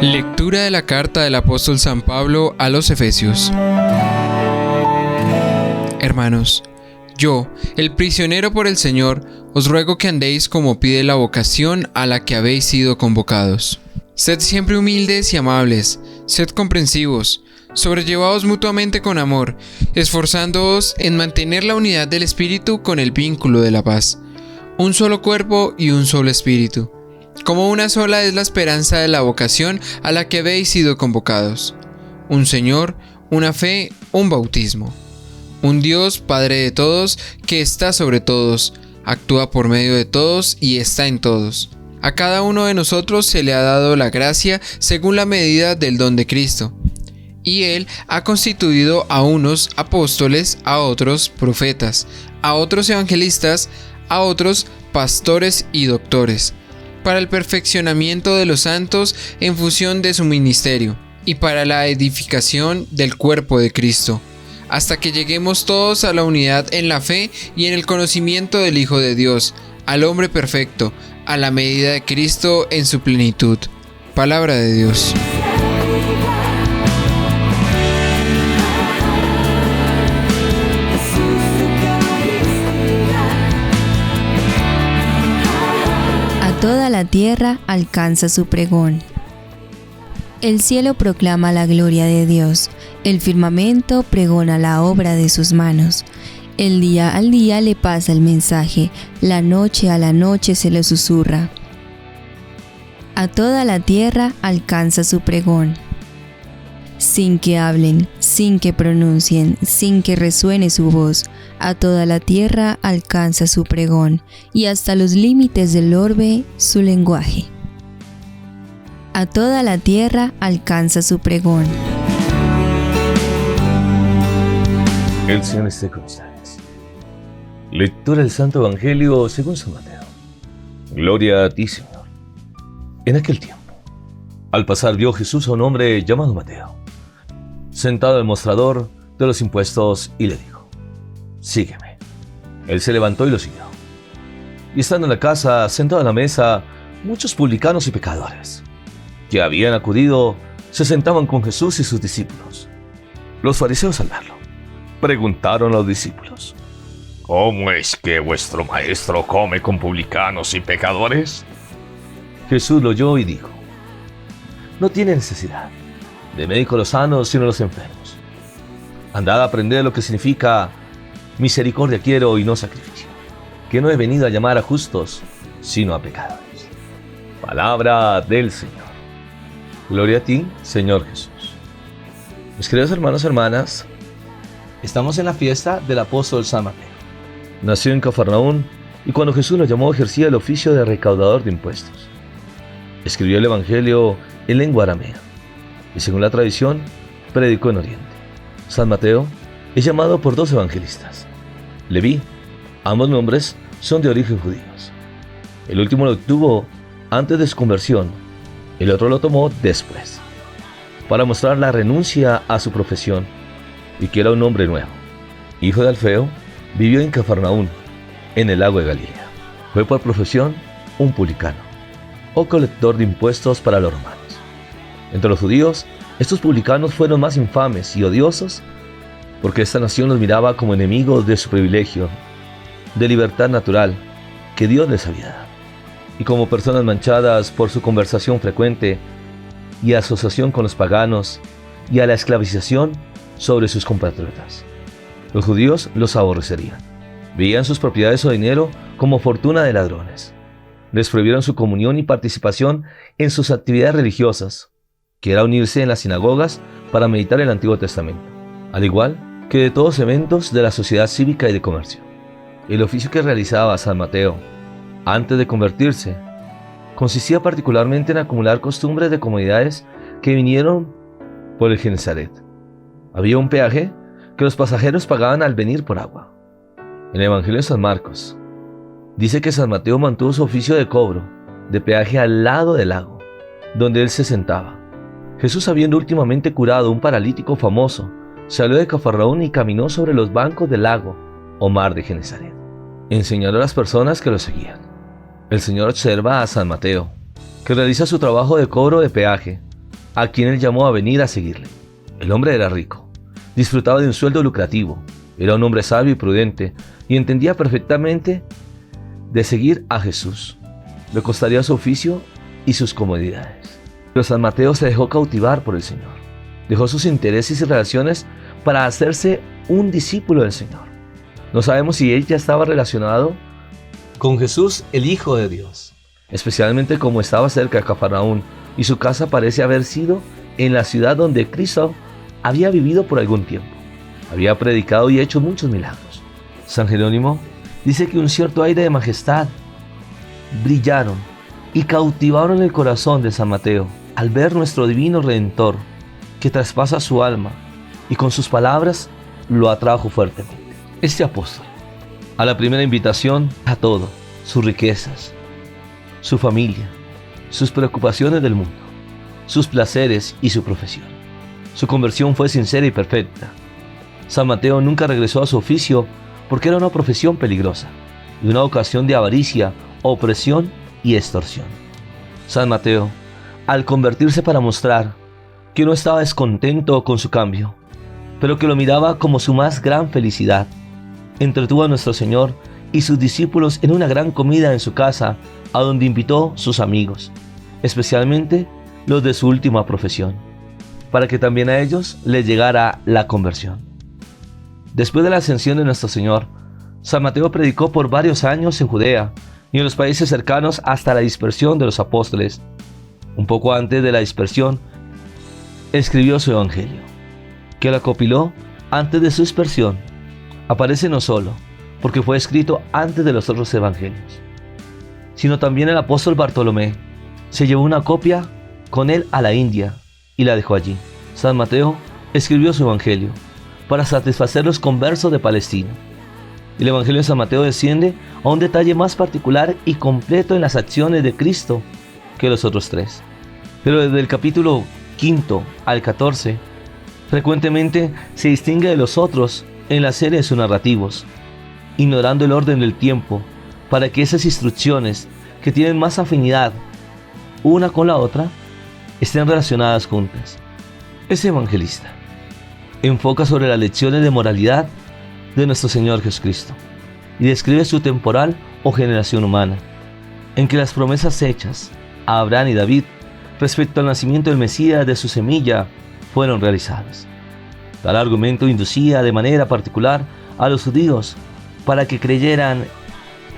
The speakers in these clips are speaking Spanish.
Lectura de la carta del apóstol San Pablo a los Efesios. Hermanos, yo, el prisionero por el Señor, os ruego que andéis como pide la vocación a la que habéis sido convocados. Sed siempre humildes y amables, sed comprensivos, sobrellevaos mutuamente con amor, esforzándoos en mantener la unidad del Espíritu con el vínculo de la paz. Un solo cuerpo y un solo Espíritu. Como una sola es la esperanza de la vocación a la que habéis sido convocados. Un Señor, una fe, un bautismo. Un Dios, Padre de todos, que está sobre todos, actúa por medio de todos y está en todos. A cada uno de nosotros se le ha dado la gracia según la medida del don de Cristo. Y Él ha constituido a unos apóstoles, a otros profetas, a otros evangelistas, a otros pastores y doctores, para el perfeccionamiento de los santos en función de su ministerio, y para la edificación del cuerpo de Cristo, hasta que lleguemos todos a la unidad en la fe y en el conocimiento del Hijo de Dios, al hombre perfecto, a la medida de Cristo en su plenitud. Palabra de Dios. Toda la tierra alcanza su pregón. El cielo proclama la gloria de Dios, el firmamento pregona la obra de sus manos. El día al día le pasa el mensaje, la noche a la noche se le susurra. A toda la tierra alcanza su pregón. Sin que hablen, sin que pronuncien, sin que resuene su voz, a toda la tierra alcanza su pregón, y hasta los límites del orbe su lenguaje. A toda la tierra alcanza su pregón. El Señor esté con ustedes. Lectura del Santo Evangelio según San Mateo. Gloria a ti, Señor. En aquel tiempo, al pasar vio Jesús a un hombre llamado Mateo, sentado al mostrador de los impuestos, y le dijo: sígueme. Él se levantó y lo siguió. Y estando en la casa, sentado a la mesa, muchos publicanos y pecadores, que habían acudido, se sentaban con Jesús y sus discípulos. Los fariseos, al verlo, preguntaron a los discípulos: ¿cómo es que vuestro maestro come con publicanos y pecadores? Jesús lo oyó y dijo: no tiene necesidad de médicos los sanos, sino los enfermos. Andad a aprender lo que significa misericordia quiero y no sacrificio, que no he venido a llamar a justos, sino a pecadores. Palabra del Señor. Gloria a ti, Señor Jesús. Mis queridos hermanos y hermanas, estamos en la fiesta del apóstol San Mateo. Nació en Cafarnaún y cuando Jesús lo llamó ejercía el oficio de recaudador de impuestos. Escribió el Evangelio en lengua aramea y, según la tradición, predicó en Oriente. San Mateo es llamado por dos evangelistas, Leví. Ambos nombres son de origen judíos. El último lo obtuvo antes de su conversión, el otro lo tomó después, para mostrar la renuncia a su profesión y que era un hombre nuevo. Hijo de Alfeo, vivió en Cafarnaún, en el lago de Galilea. Fue por profesión un publicano, o colector de impuestos para los romanos. Entre los judíos, estos publicanos fueron más infames y odiosos porque esta nación los miraba como enemigos de su privilegio, de libertad natural que Dios les había dado, y como personas manchadas por su conversación frecuente y asociación con los paganos y a la esclavización sobre sus compatriotas. Los judíos los aborrecerían, veían sus propiedades o dinero como fortuna de ladrones. Les prohibieron su comunión y participación en sus actividades religiosas, que era unirse en las sinagogas para meditar el Antiguo Testamento, al igual que de todos eventos de la sociedad cívica y de comercio. El oficio que realizaba San Mateo antes de convertirse consistía particularmente en acumular costumbres de comunidades que vinieron por el Genesaret. Había un peaje que los pasajeros pagaban al venir por agua. En el Evangelio de San Marcos dice que San Mateo mantuvo su oficio de cobro de peaje al lado del lago, donde él se sentaba. Jesús, habiendo últimamente curado a un paralítico famoso, salió de Cafarnaún y caminó sobre los bancos del lago o mar de Genesaret, enseñando a las personas que lo seguían. El Señor observa a San Mateo, que realiza su trabajo de cobro de peaje, a quien él llamó a venir a seguirle. El hombre era rico, disfrutaba de un sueldo lucrativo, era un hombre sabio y prudente y entendía perfectamente de seguir a Jesús. Le costaría su oficio y sus comodidades. Pero San Mateo se dejó cautivar por el Señor. Dejó sus intereses y relaciones para hacerse un discípulo del Señor. No sabemos si él ya estaba relacionado con Jesús, el Hijo de Dios, especialmente como estaba cerca de Cafarnaúm y su casa parece haber sido en la ciudad donde Cristo había vivido por algún tiempo. Había predicado y hecho muchos milagros. San Jerónimo dice que un cierto aire de majestad brillaron y cautivaron el corazón de San Mateo al ver nuestro divino Redentor que traspasa su alma y con sus palabras lo atrajo fuertemente. Este apóstol, a la primera invitación, a todo, sus riquezas, su familia, sus preocupaciones del mundo, sus placeres y su profesión. Su conversión fue sincera y perfecta. San Mateo nunca regresó a su oficio porque era una profesión peligrosa y una ocasión de avaricia, opresión y extorsión. San Mateo, al convertirse para mostrar que no estaba descontento con su cambio, pero que lo miraba como su más gran felicidad, entretuvo a nuestro Señor y sus discípulos en una gran comida en su casa, a donde invitó sus amigos, especialmente los de su última profesión, para que también a ellos les llegara la conversión. Después de la ascensión de nuestro Señor, San Mateo predicó por varios años en Judea y en los países cercanos hasta la dispersión de los apóstoles. Un poco antes de la dispersión, escribió su Evangelio, que lo acopiló antes de su dispersión. Aparece no solo porque fue escrito antes de los otros evangelios, sino también el apóstol Bartolomé se llevó una copia con él a la India y la dejó allí. San Mateo escribió su Evangelio para satisfacer los conversos de Palestina. El Evangelio de San Mateo desciende a un detalle más particular y completo en las acciones de Cristo que los otros tres. Pero desde el capítulo 5 al 14, frecuentemente se distingue de los otros en la serie de sus narrativos, ignorando el orden del tiempo para que esas instrucciones que tienen más afinidad una con la otra estén relacionadas juntas. Ese evangelista enfoca sobre las lecciones de moralidad de nuestro Señor Jesucristo y describe su temporal o generación humana, en que las promesas hechas a Abraham y David respecto al nacimiento del Mesías de su semilla fueron realizadas. Tal argumento inducía de manera particular a los judíos para que creyeran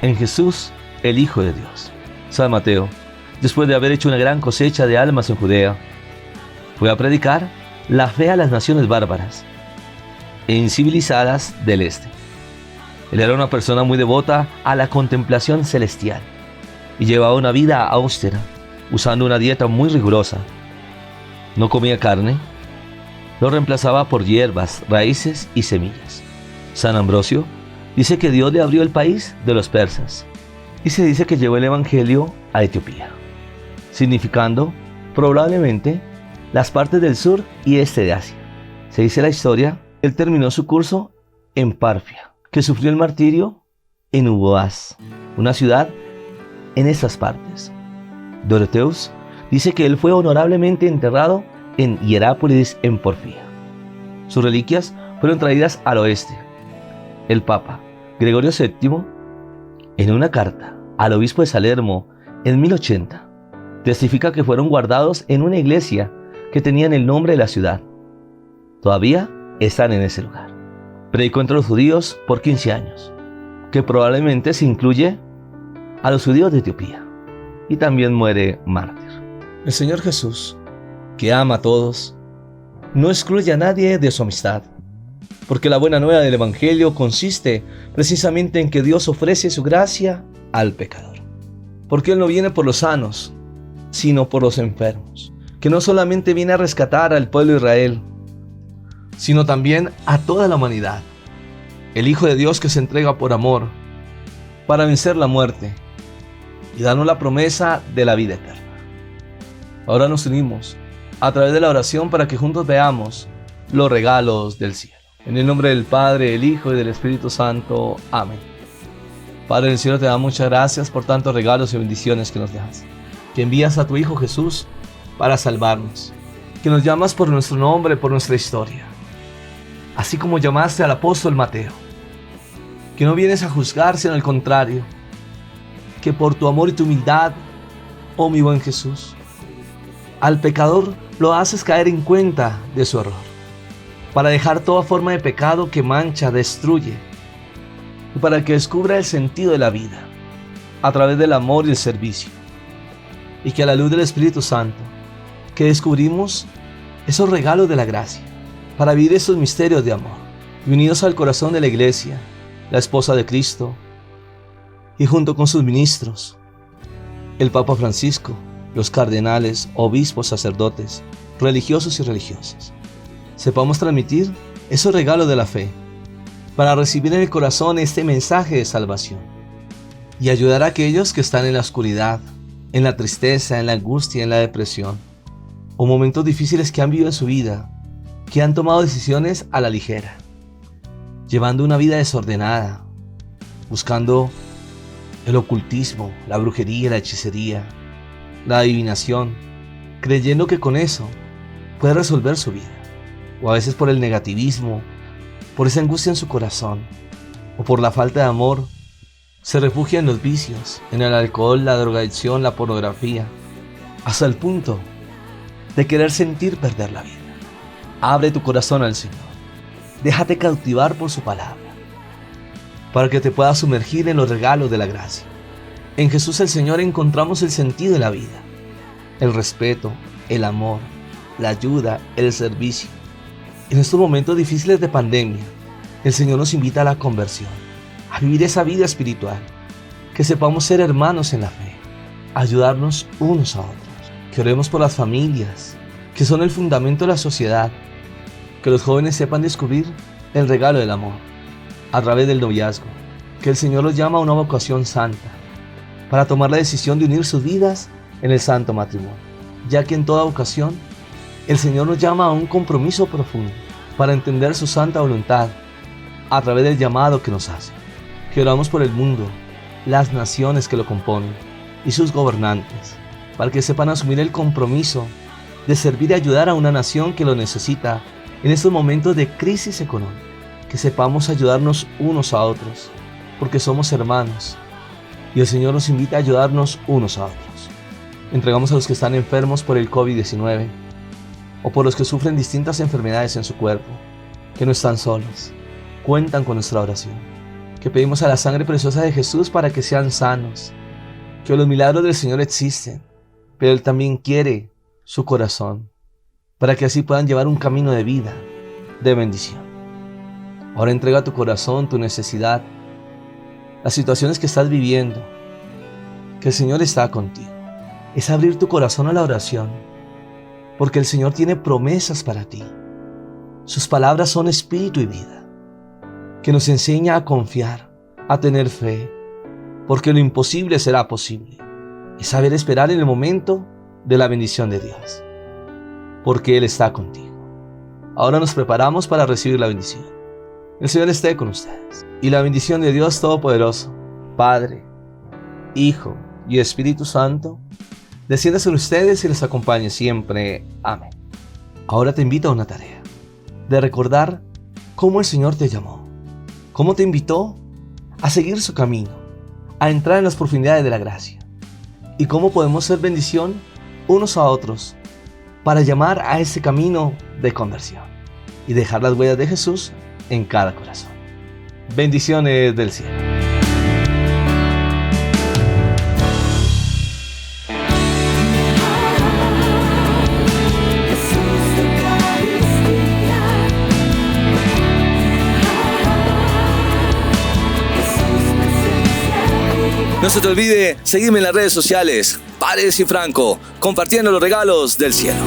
en Jesús, el Hijo de Dios. San Mateo, después de haber hecho una gran cosecha de almas en Judea, fue a predicar la fe a las naciones bárbaras e incivilizadas del este. Él era una persona muy devota a la contemplación celestial y llevaba una vida austera, usando una dieta muy rigurosa. No comía carne, lo reemplazaba por hierbas, raíces y semillas. San Ambrosio dice que Dios le abrió el país de los persas y se dice que llevó el Evangelio a Etiopía, significando probablemente las partes del sur y este de Asia. Se dice la historia, él terminó su curso en Parfia, que sufrió el martirio en Uboaz, una ciudad en estas partes. Doroteus dice que él fue honorablemente enterrado en Hierápolis en Porfía. Sus reliquias fueron traídas al oeste. El Papa Gregorio VII, en una carta al obispo de Salermo en 1080, testifica que fueron guardados en una iglesia que tenían el nombre de la ciudad. Todavía están en ese lugar. Predicó entre los judíos por 15 años, que probablemente se incluye a los judíos de Etiopía, y también muere mártir. El Señor Jesús, que ama a todos, no excluye a nadie de su amistad, porque la buena nueva del Evangelio consiste precisamente en que Dios ofrece su gracia al pecador. Porque Él no viene por los sanos, sino por los enfermos, que no solamente viene a rescatar al pueblo de Israel, sino también a toda la humanidad. El Hijo de Dios que se entrega por amor, para vencer la muerte y darnos la promesa de la vida eterna. Ahora nos unimos a través de la oración para que juntos veamos los regalos del cielo. En el nombre del Padre, del Hijo y del Espíritu Santo. Amén. Padre del cielo, te damos muchas gracias por tantos regalos y bendiciones que nos das, que envías a tu Hijo Jesús para salvarnos. que nos llamas por nuestro nombre, por nuestra historia. Así como llamaste al apóstol Mateo, que no vienes a juzgar, sino al contrario, que por tu amor y tu humildad, oh mi buen Jesús, al pecador lo haces caer en cuenta de su error, para dejar toda forma de pecado que mancha, destruye, y para que descubra el sentido de la vida, a través del amor y el servicio, y que a la luz del Espíritu Santo, que descubrimos esos regalos de la gracia, para vivir esos misterios de amor, y unidos al corazón de la Iglesia, la esposa de Cristo, y junto con sus ministros, el Papa Francisco, los cardenales, obispos, sacerdotes, religiosos y religiosas, sepamos transmitir esos regalos de la fe, para recibir en el corazón este mensaje de salvación, y ayudar a aquellos que están en la oscuridad, en la tristeza, en la angustia, en la depresión, o momentos difíciles que han vivido en su vida, que han tomado decisiones a la ligera, llevando una vida desordenada, buscando el ocultismo, la brujería, la hechicería, la adivinación, creyendo que con eso puede resolver su vida, o a veces por el negativismo, por esa angustia en su corazón, o por la falta de amor, se refugia en los vicios, en el alcohol, la drogadicción, la pornografía, hasta el punto de querer sentir perder la vida. Abre tu corazón al Señor, déjate cautivar por su palabra, para que te puedas sumergir en los regalos de la gracia. En Jesús el Señor encontramos el sentido de la vida, el respeto, el amor, la ayuda, el servicio. En estos momentos difíciles de pandemia, el Señor nos invita a la conversión, a vivir esa vida espiritual, que sepamos ser hermanos en la fe, ayudarnos unos a otros, que oremos por las familias, que son el fundamento de la sociedad, que los jóvenes sepan descubrir el regalo del amor, a través del noviazgo, que el Señor los llama a una vocación santa, para tomar la decisión de unir sus vidas en el santo matrimonio, ya que en toda ocasión el Señor nos llama a un compromiso profundo, para entender su santa voluntad, a través del llamado que nos hace. Que oramos por el mundo, las naciones que lo componen y sus gobernantes, para que sepan asumir el compromiso de servir y ayudar a una nación que lo necesita en estos momentos de crisis económica. Que sepamos ayudarnos unos a otros, porque somos hermanos, y el Señor nos invita a ayudarnos unos a otros. Entregamos a los que están enfermos por el COVID-19, o por los que sufren distintas enfermedades en su cuerpo, que no están solos, cuentan con nuestra oración. Que pedimos a la sangre preciosa de Jesús para que sean sanos, que los milagros del Señor existen, pero Él también quiere su corazón, para que así puedan llevar un camino de vida, de bendición. Ahora entrega tu corazón, tu necesidad, las situaciones que estás viviendo, que el Señor está contigo. Es abrir tu corazón a la oración, porque el Señor tiene promesas para ti. Sus palabras son espíritu y vida, que nos enseña a confiar, a tener fe, porque lo imposible será posible. Es saber esperar en el momento de la bendición de Dios, porque Él está contigo. Ahora nos preparamos para recibir la bendición. El Señor esté con ustedes, y la bendición de Dios Todopoderoso, Padre, Hijo y Espíritu Santo, descienda sobre ustedes y les acompañe siempre. Amén. Ahora te invito a una tarea, de recordar cómo el Señor te llamó, cómo te invitó a seguir su camino, a entrar en las profundidades de la gracia, y cómo podemos ser bendición unos a otros para llamar a ese camino de conversión y dejar las huellas de Jesús en cada corazón. Bendiciones del cielo. No se te olvide seguirme en las redes sociales, Paredes y Franco, compartiendo los regalos del cielo.